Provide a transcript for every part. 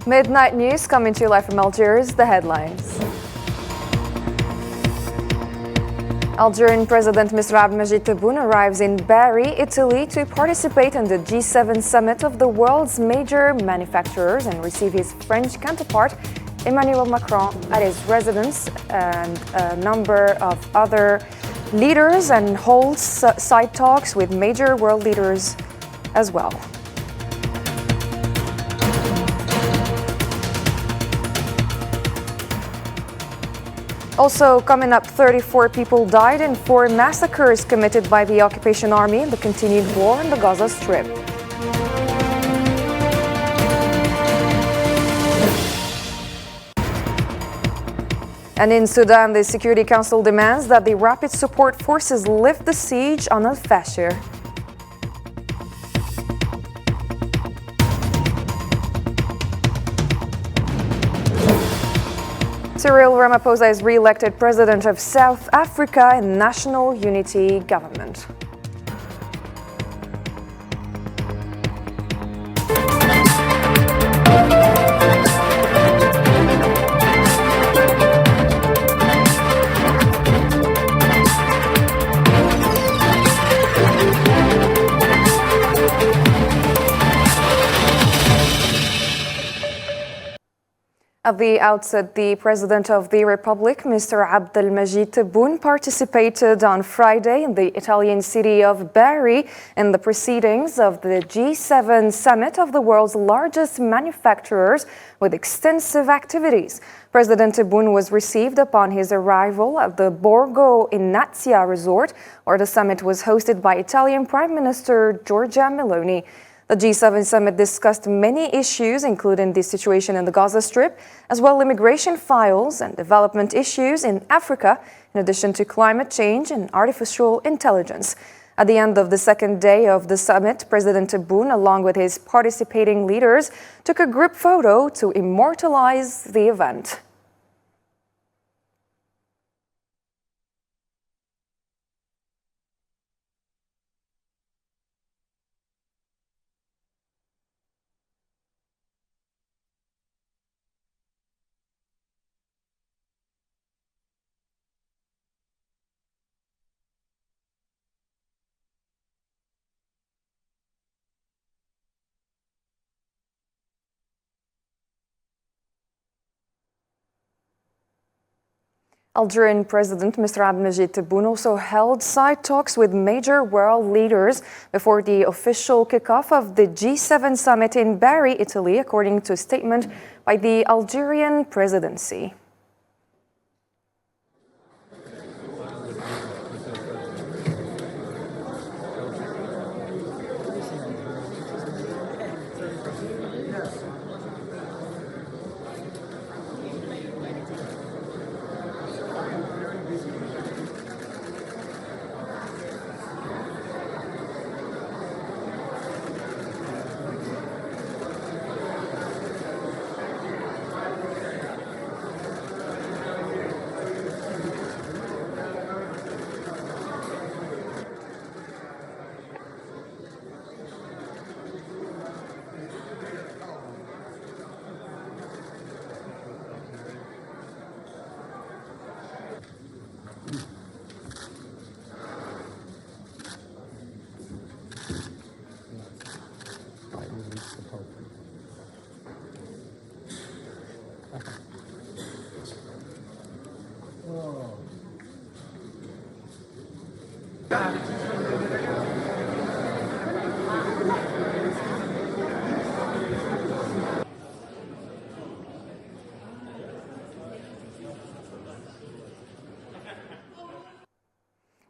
Midnight news coming to you live from Algiers. The headlines. Algerian President Mr. Abdelmajid Tebboune arrives in Bari, Italy to participate in the G7 summit of the world's major manufacturers and receive his French counterpart Emmanuel Macron at his residence, and a number of other leaders, and holds side talks with major world leaders as well. Also coming up, 34 people died in 4 massacres committed by the occupation army in the continued war on the Gaza Strip. And in Sudan, the Security Council demands that the Rapid Support Forces lift the siege on al-Fashir. Cyril Ramaphosa is re-elected president of South Africa in National Unity Government. At the outset, the President of the Republic, Mr. Abdelmajid Tebboune, participated on Friday in the Italian city of Bari in the proceedings of the G7 summit of the world's largest manufacturers with extensive activities. President Tebboune was received upon his arrival at the Borgo Ignazia resort, where the summit was hosted by Italian Prime Minister Giorgia Meloni. The G7 summit discussed many issues, including the situation in the Gaza Strip, as well as immigration files and development issues in Africa, in addition to climate change and artificial intelligence. At the end of the second day of the summit, President Tebboune, along with his participating leaders, took a group photo to immortalize the event. Algerian President Mr. Abdelmajid Tebboune also held side talks with major world leaders before the official kickoff of the G7 summit in Bari, Italy, according to a statement by the Algerian presidency.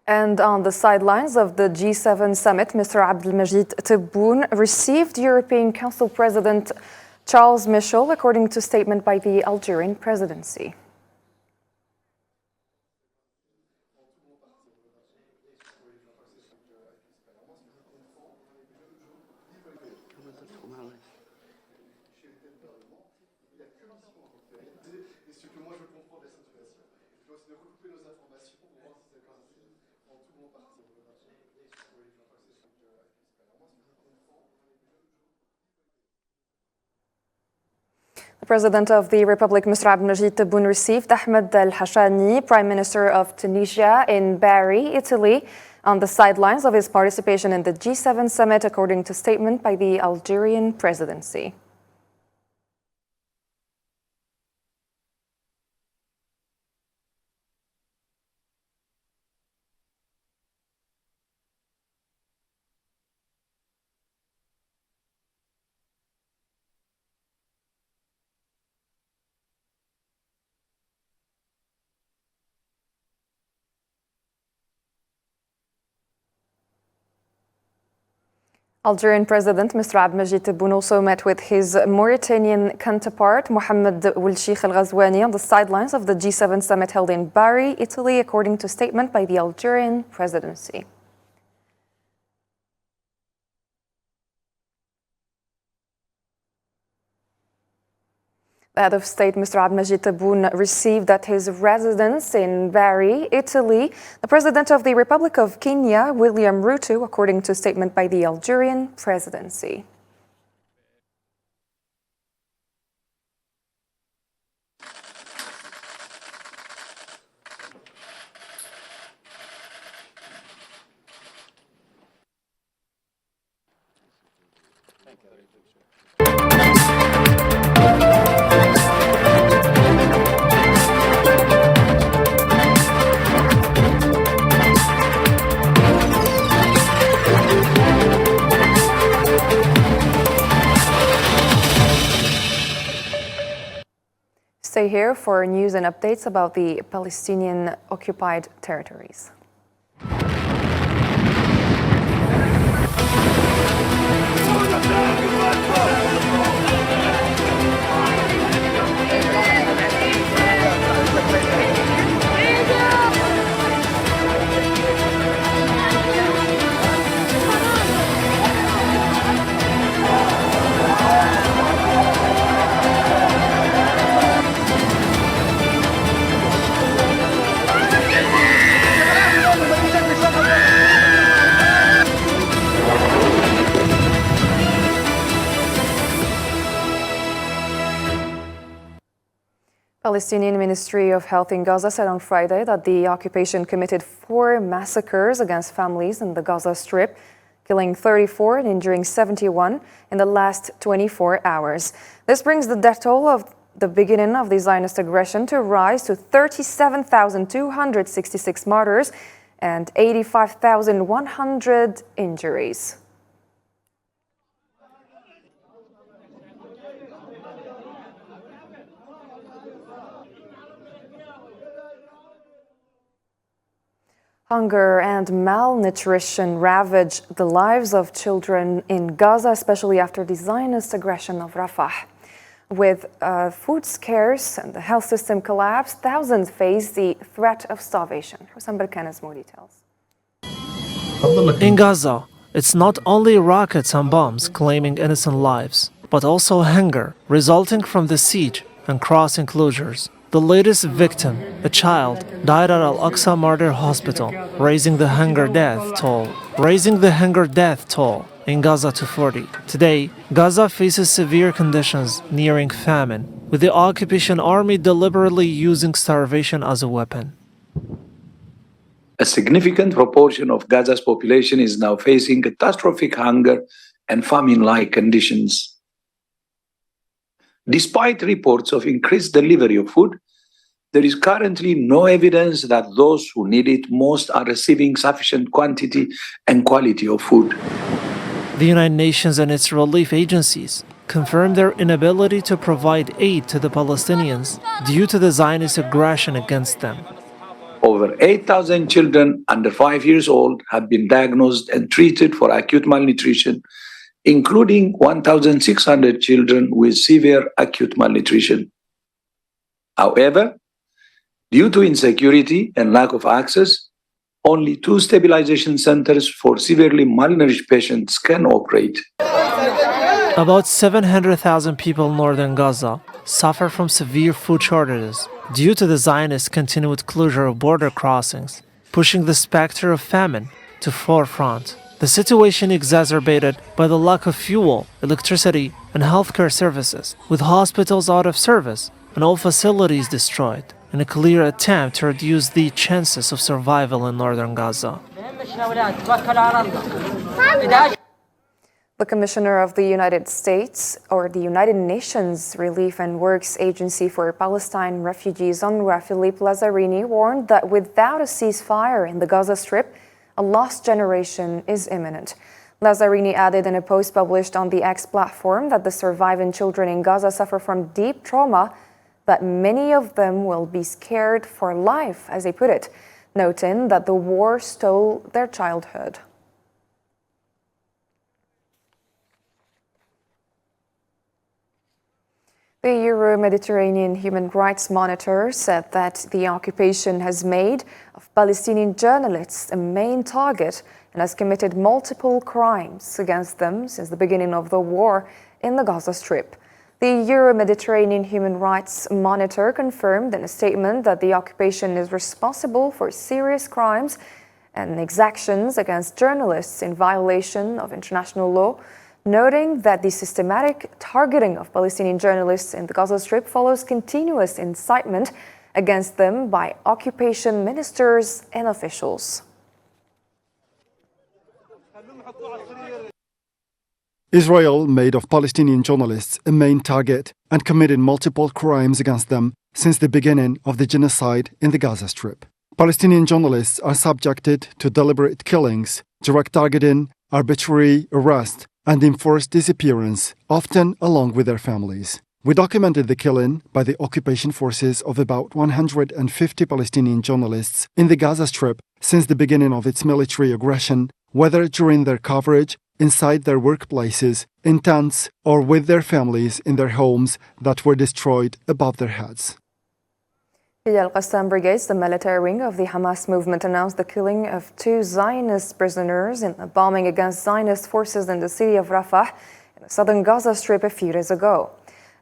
And on the sidelines of the G7 summit, Mr. Abdelmajid Tebboune received European Council President Charles Michel, according to a statement by the Algerian presidency. The President of the Republic, Mr. Abdelmajid Tebboune, received Ahmed Al-Hashani, Prime Minister of Tunisia, in Bari, Italy, on the sidelines of his participation in the G7 summit, according to statement by the Algerian presidency. Algerian President Mr. Abdelmajid Tebboune also met with his Mauritanian counterpart Mohammed Welchich Al Ghazouani on the sidelines of the G7 summit held in Bari, Italy, according to statement by the Algerian presidency. The head of state, Mr. Abdelmajid Tebboune, received at his residence in Bari, Italy, the President of the Republic of Kenya, William Ruto, according to statement by the Algerian presidency. Stay here for news and updates about the Palestinian occupied territories. Palestinian Ministry of Health in Gaza said on Friday that the occupation committed 4 massacres against families in the Gaza Strip, killing 34 and injuring 71 in the last 24 hours. This brings the death toll of the beginning of the Zionist aggression to rise to 37,266 martyrs and 85,100 injuries. Hunger and malnutrition ravage the lives of children in Gaza, especially after the Zionist aggression of Rafah. With food scarce and the health system collapse, thousands face the threat of starvation. Husam Barkan has more details. In Gaza, it's not only rockets and bombs claiming innocent lives, but also hunger resulting from the siege and crossing closures. The latest victim, a child, died at Al-Aqsa Martyr Hospital, raising the hunger death toll in Gaza to 40. Today, Gaza faces severe conditions nearing famine, with the occupation army deliberately using starvation as a weapon. A significant proportion of Gaza's population is now facing catastrophic hunger and famine-like conditions. Despite reports of increased delivery of food, there is currently no evidence that those who need it most are receiving sufficient quantity and quality of food. The United Nations and its relief agencies confirmed their inability to provide aid to the Palestinians due to the Zionist aggression against them. Over 8,000 children under 5 years old have been diagnosed and treated for acute malnutrition, including 1,600 children with severe acute malnutrition. However, due to insecurity and lack of access, only 2 stabilization centers for severely malnourished patients can operate. About 700,000 people in northern Gaza suffer from severe food shortages due to the Zionist continued closure of border crossings, pushing the specter of famine to forefront. The situation exacerbated by the lack of fuel, electricity, and healthcare services, with hospitals out of service and all facilities destroyed, in a clear attempt to reduce the chances of survival in northern Gaza. The Commissioner of the United States, or the United Nations Relief and Works Agency for Palestine Refugees, UNRWA, Philippe Lazzarini, warned that without a ceasefire in the Gaza Strip, a lost generation is imminent. Lazzarini added in a post published on the X platform that the surviving children in Gaza suffer from deep trauma, that many of them will be scared for life, as he put it, noting that the war stole their childhood. The Euro-Mediterranean Human Rights Monitor said that the occupation has made of Palestinian journalists a main target and has committed multiple crimes against them since the beginning of the war in the Gaza Strip. The Euro-Mediterranean Human Rights Monitor confirmed in a statement that the occupation is responsible for serious crimes and exactions against journalists in violation of international law, noting that the systematic targeting of Palestinian journalists in the Gaza Strip follows continuous incitement against them by occupation ministers and officials. Israel made of Palestinian journalists a main target and committed multiple crimes against them since the beginning of the genocide in the Gaza Strip. Palestinian journalists are subjected to deliberate killings, direct targeting, arbitrary arrest, and enforced disappearance, often along with their families. We documented the killing by the occupation forces of about 150 Palestinian journalists in the Gaza Strip since the beginning of its military aggression, whether during their coverage, inside their workplaces, in tents, or with their families in their homes that were destroyed above their heads. The Al-Qassam Brigades, the military wing of the Hamas movement, announced the killing of 2 Zionist prisoners in a bombing against Zionist forces in the city of Rafah in the southern Gaza Strip a few days ago.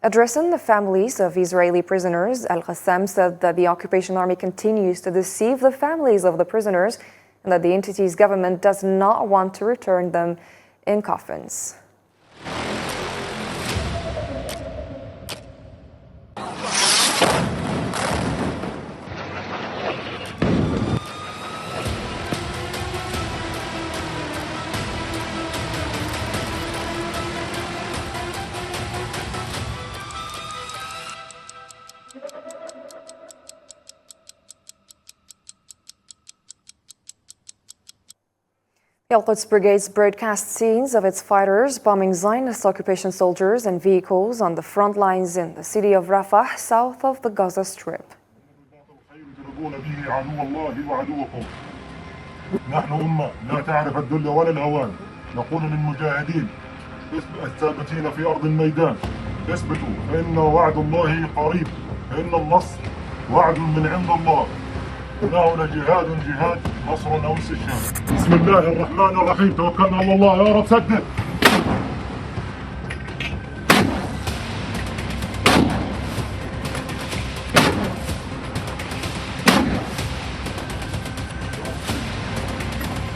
Addressing the families of Israeli prisoners, Al-Qassam said that the occupation army continues to deceive the families of the prisoners and that the entity's government does not want to return them in coffins. The Al-Quds Brigades broadcast scenes of its fighters bombing Zionist occupation soldiers and vehicles on the front lines in the city of Rafah, south of the Gaza Strip. نحن أمة لا تعرف الذل ولا الهوان، نقول للمجاهدين الثابتين في أرض الميدان اثبتوا فإن وعد الله قريب، فإن النصر وعد من عند الله. هنا جهاد نصر أو استشهاد. بسم الله الرحمن الرحيم، توكلنا على الله. يا رب سدد.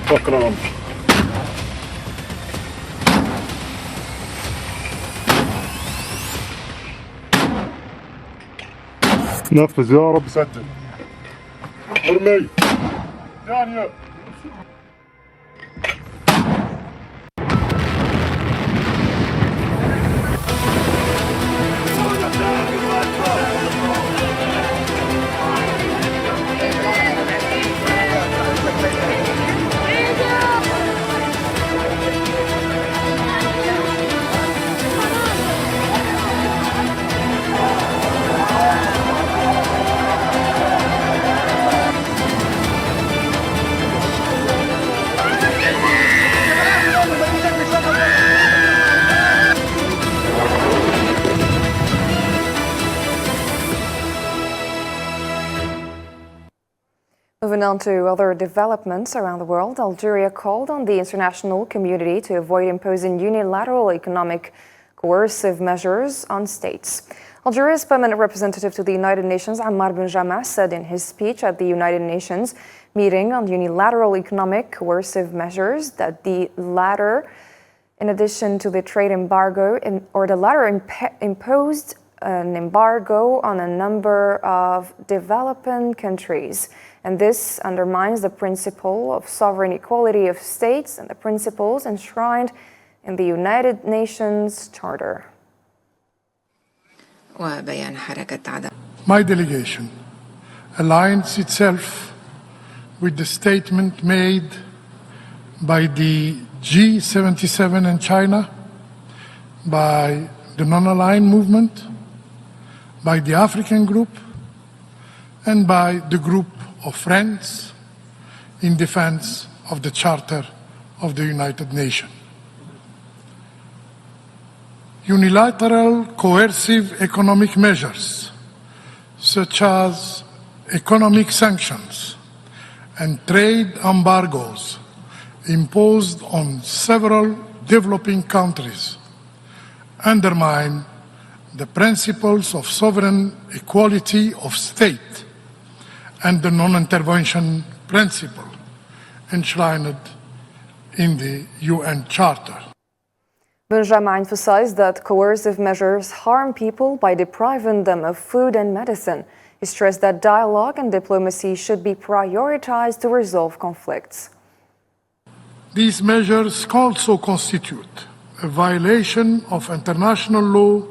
توكل على الله. نفذ يا رب سدد. ارمي ثانية. Moving on to other developments around the world, Algeria called on the international community to avoid imposing unilateral economic coercive measures on states. Algeria's permanent representative to the United Nations, Ammar bin Jama, said in his speech at the United Nations meeting on unilateral economic coercive measures that the latter In addition to the trade embargo, the latter imposed an embargo on a number of developing countries. And this undermines the principle of sovereign equality of states and the principles enshrined in the United Nations Charter. My delegation aligns itself with the statement made by the G77 in China, by the non-aligned movement, by the African group, and by the group of friends in defense of the Charter of the United Nations. Unilateral coercive economic measures, such as economic sanctions and trade embargoes imposed on several developing countries, undermine the principles of sovereign equality of state and the non-intervention principle enshrined in the UN Charter. Benjamin emphasized that coercive measures harm people by depriving them of food and medicine. He stressed that dialogue and diplomacy should be prioritized to resolve conflicts. These measures also constitute a violation of international law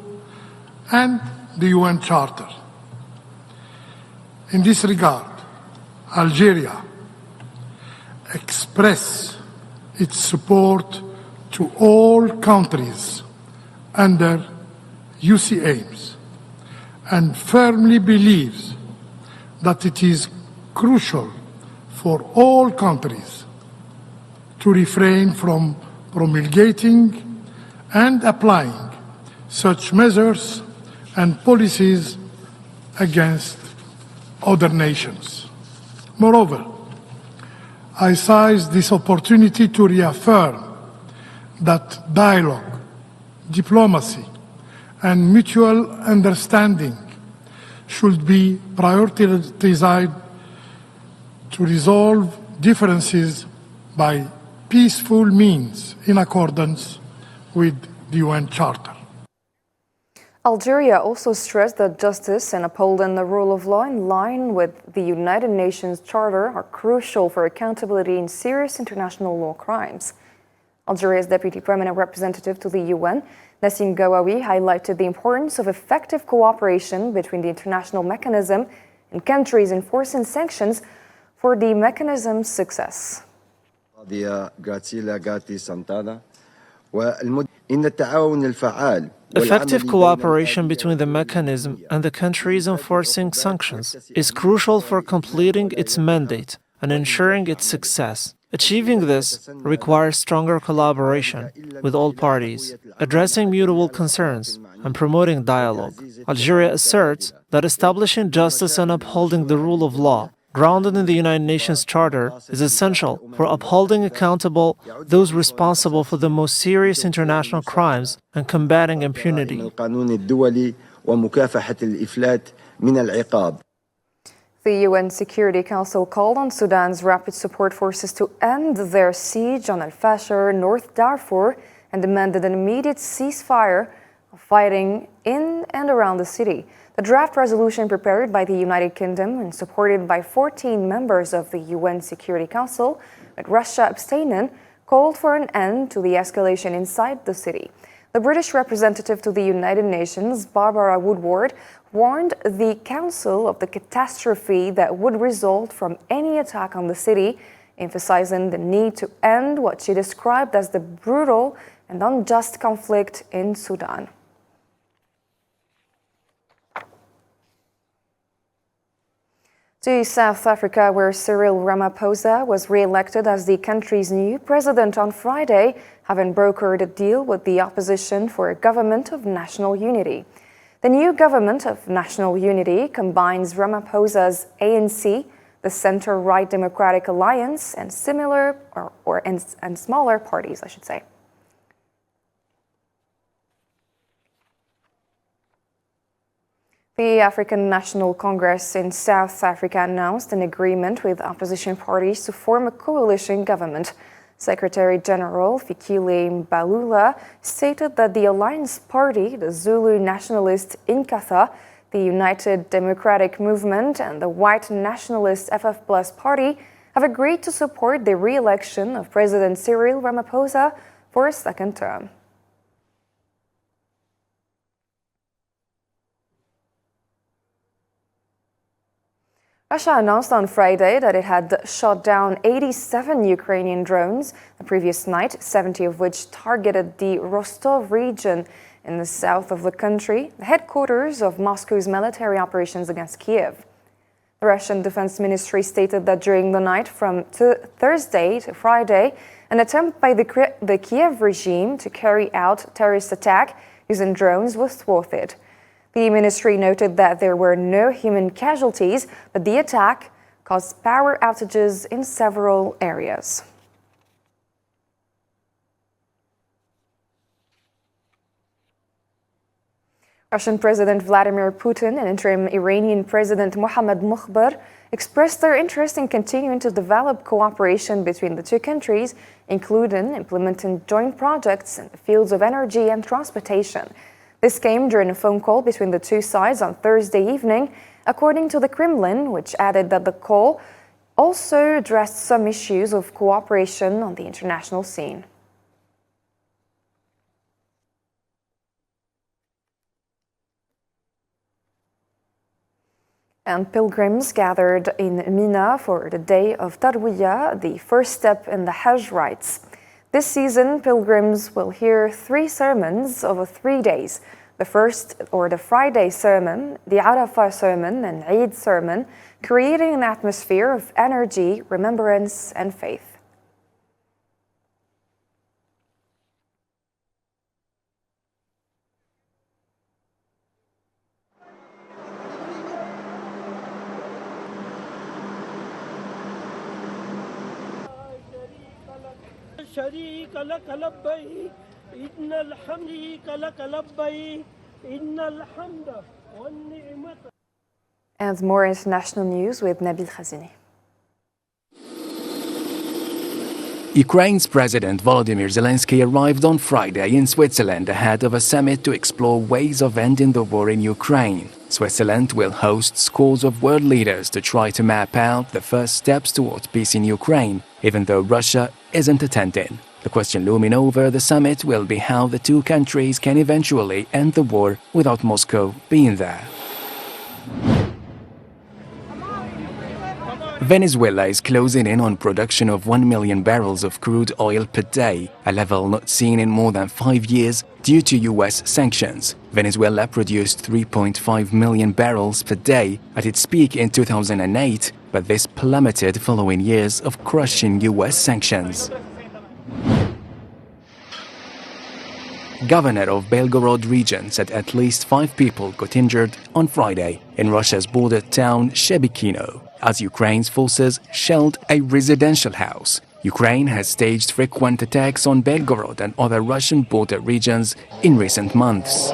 and the UN Charter. In this regard, Algeria expresses its support to all countries under UC aims and firmly believes that it is crucial for all countries to refrain from promulgating and applying such measures and policies against other nations. Moreover, I seize this opportunity to reaffirm that dialogue, diplomacy, and mutual understanding should be prioritized to resolve differences by peaceful means in accordance with the UN Charter. Algeria also stressed that justice and upholding the rule of law in line with the United Nations Charter are crucial for accountability in serious international law crimes. Algeria's Deputy Permanent Representative to the UN, Nassim Gawawi, highlighted the importance of effective cooperation between the international mechanism and countries enforcing sanctions for the mechanism's success. Effective cooperation between the mechanism and the countries enforcing sanctions is crucial for completing its mandate and ensuring its success. Achieving this requires stronger collaboration with all parties, addressing mutual concerns and promoting dialogue. Algeria asserts that establishing justice and upholding the rule of law, grounded in the United Nations Charter, is essential for upholding accountable those responsible for the most serious international crimes and combating impunity. The UN Security Council called on Sudan's rapid support forces to end their siege on al-Fasher, North Darfur, and demanded an immediate ceasefire of fighting in and around the city. The draft resolution prepared by the United Kingdom and supported by 14 members of the UN Security Council, with Russia abstaining, called for an end to the escalation inside the city. The British representative to the United Nations, Barbara Woodward, warned the Council of the catastrophe that would result from any attack on the city, emphasizing the need to end what she described as the brutal and unjust conflict in Sudan. To South Africa, where Cyril Ramaphosa was re-elected as the country's new president on Friday, having brokered a deal with the opposition for a government of national unity. The new government of national unity combines Ramaphosa's ANC, the center-right Democratic Alliance, and smaller parties, I should say. The African National Congress in South Africa announced an agreement with opposition parties to form a coalition government. Secretary General Fikile Mbalula stated that the Alliance Party, the Zulu Nationalist Inkatha, the United Democratic Movement and the White Nationalist FF Plus Party have agreed to support the re-election of President Cyril Ramaphosa for a second term. Russia announced on Friday that it had shot down 87 Ukrainian drones the previous night, 70 of which targeted the Rostov region in the south of the country, the headquarters of Moscow's military operations against Kiev. The Russian Defense Ministry stated that during the night from Thursday to Friday, an attempt by the Kiev regime to carry out terrorist attack using drones was thwarted. The ministry noted that there were no human casualties, but the attack caused power outages in several areas. Russian President Vladimir Putin and interim Iranian President Mohammad Mukhbar expressed their interest in continuing to develop cooperation between the two countries, including implementing joint projects in the fields of energy and transportation. This came during a phone call between the two sides on Thursday evening, according to the Kremlin, which added that the call also addressed some issues of cooperation on the international scene. And pilgrims gathered in Mina for the day of Tarwiyah, the first step in the Hajj rites. This season, pilgrims will hear 3 sermons over 3 days. The first, or the Friday sermon, the Arafah sermon, and Eid sermon, creating an atmosphere of energy, remembrance, and faith. شريك لك لبيك إن الحمد لك لبيك إن الحمد والنعمة. And more international news with Nabil Khazini. Ukraine's President Volodymyr Zelensky arrived on Friday in Switzerland ahead of a summit to explore ways of ending the war in Ukraine. Switzerland will host scores of world leaders to try to map out the first steps toward peace in Ukraine, even though Russia isn't attending. The question looming over the summit will be how the two countries can eventually end the war without Moscow being there. Venezuela is closing in on production of 1 million barrels of crude oil per day, a level not seen in more than 5 years due to US sanctions. Venezuela produced 3.5 million barrels per day at its peak in 2008, but this plummeted following years of crushing US sanctions. Governor of Belgorod region said at least 5 people got injured on Friday in Russia's border town Shebekino as Ukraine's forces shelled a residential house. Ukraine has staged frequent attacks on Belgorod and other Russian border regions in recent months.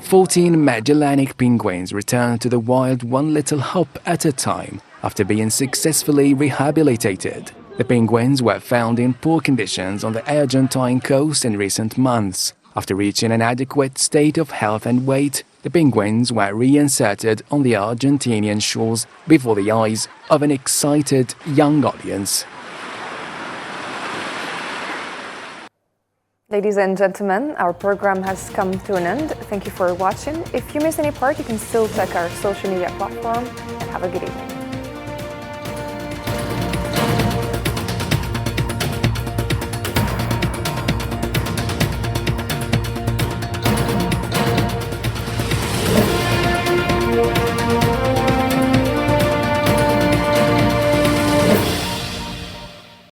"14 Magellanic penguins returned to the wild one little hop at a time after being successfully rehabilitated. The penguins were found in poor conditions on the Argentine coast in recent months. After reaching an adequate state of health and weight, the penguins were reinserted on the Argentinian shores before the eyes of an excited young audience." Ladies and gentlemen, our program has come to an end. Thank you for watching. If you missed any part, you can still check our social media platform. Have a good evening.